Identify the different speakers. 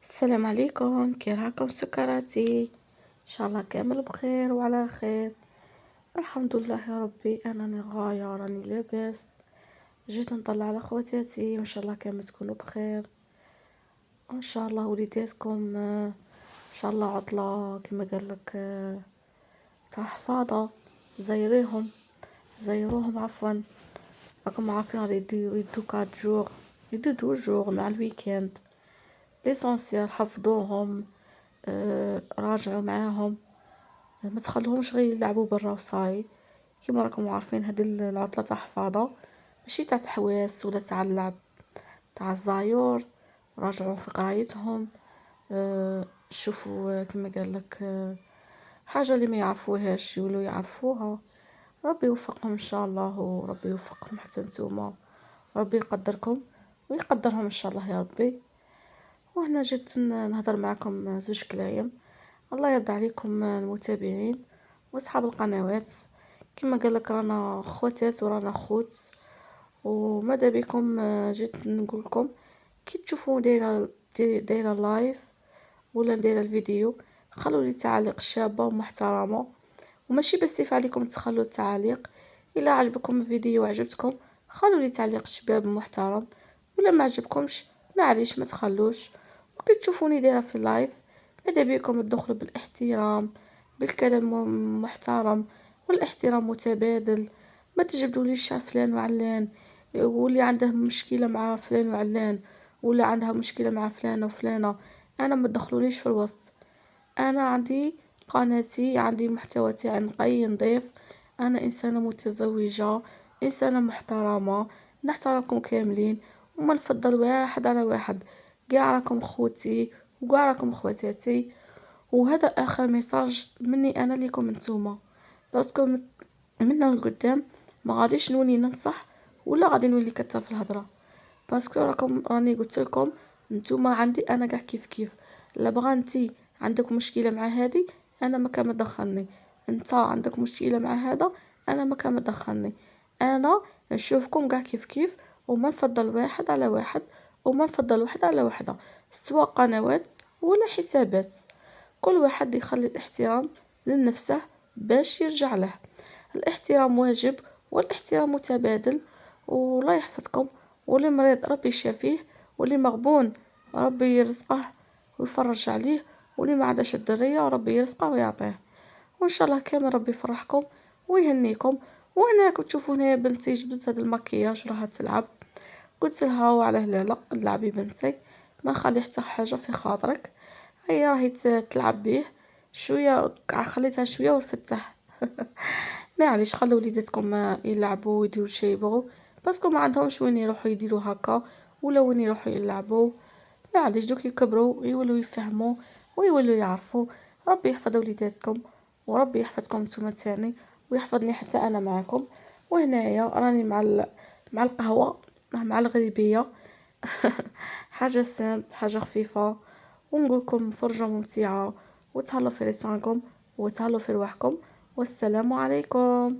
Speaker 1: السلام عليكم، كي راكم سكراتي؟ ان شاء الله كامل بخير وعلى خير. الحمد لله يا ربي، انني غايه راني لاباس. جيت نطلع على خواتاتي وان شاء الله كامل تكونوا بخير، وان شاء الله وليداتكم ان شاء الله عطله كما قال لك تاع حفاظه. زيريهم زيروهم عفوا. راكم عارفين راه يدو 4 جوغ، يدو 12 جوغ مع الويكاند. ليسونسيال حفظوهم، راجعوا معاهم، ما تخلوهمش غير يلعبوا برا وصاي. كيما راكم عارفين هذه العطله تاع حفاظه ماشي تاع تحواس ولا تاع اللعب، تاع الزايور. راجعوا في قرايتهم، شوفوا كما قال لك حاجه اللي ما يعرفوهاش يولوا يعرفوها. ربي يوفقهم ان شاء الله، وربي يوفقكم حتى نتوما. ربي يقدركم ويقدرهم ان شاء الله يا ربي. وهنا جيت نهضر معكم زوج كلايم. الله يرضى عليكم المتابعين واصحاب القنوات. كما قال لك رانا خواتات ورانا خوت، وماذا بكم جيت نقول لكم كي تشوفوا دايره لايف ولا دايره الفيديو، خلوا لي تعاليق شابه ومحترمه. وماشي بس عليكم تخلوا التعاليق، الا عجبكم الفيديو وعجبتكم خلوا لي تعليق شباب محترم، ولا ما عجبكمش معليش ما تخلوش. وكي تشوفوني دايره في اللايف، ماذا بكم تدخلوا بالاحترام، بالكلام محترم والاحترام متبادل. ما تجبدوليش فلان وعلان، واللي عنده مشكله مع فلان وعلان ولا عندها مشكله مع فلانه وفلانه، انا ما تدخلوليش في الوسط. انا عندي قناتي، عندي محتوى تاعي نقي نضيف. انا انسانه متزوجه، انسانه محترمه، نحترمكم كاملين وما نفضل واحد على واحد. كاع راكم خوتي وكاع راكم خواتاتي. وهذا اخر ميساج مني انا ليكم نتوما، باسكو من القدام ما غاديش نولي ننصح ولا غادي نولي كثر في الهضره. باسكو راني قلت لكم نتوما عندي انا كاع كيف كيف. لا بغا انتي عندك مشكله مع هذه، انا ما كان مدخلني. انت عندك مشكله مع هذا، انا ما كان مدخلني. انا نشوفكم كاع كيف كيف، وما نفضل واحد على واحد، وما نفضل واحد على وحده، سواء قنوات ولا حسابات. كل واحد يخلي الاحترام لنفسه باش يرجع له. الاحترام واجب والاحترام متبادل. والله يحفظكم، واللي مريض ربي يشافيه، واللي مغبون ربي يرزقه ويفرج عليه، واللي ما عندهش الدريه ربي يرزقه ويعطيه. وان شاء الله كامل ربي يفرحكم ويهنيكم. وانا راكم تشوفوا هنا بنتي جبت هذا المكياج راها تلعب، قلت لها وعلى لا لعبي بنتي، ما خلي حتى حاجه في خاطرك. هي راهي تلعب بيه شويه، خليتها شويه ورفتها. معليش خلوا وليداتكم يلعبوا ويديروا شي يبغوا، باسكو ما عندهمش وين يروحوا يديروا هكا ولا وين يروحوا يلعبوا. معليش دوك يكبروا يولوا يفهموا ويولوا يعرفوا. ربي يحفظ وليداتكم وربي يحفظكم نتوما تاني، ويحفظني حتى انا معكم. وهنايا راني مع القهوه، مع الغريبيه. حاجه سامبل، حاجه خفيفه، ونقول لكم فرجه ممتعه، وتهلاو في رسالكم وتهلاو في رواحكم. والسلام عليكم.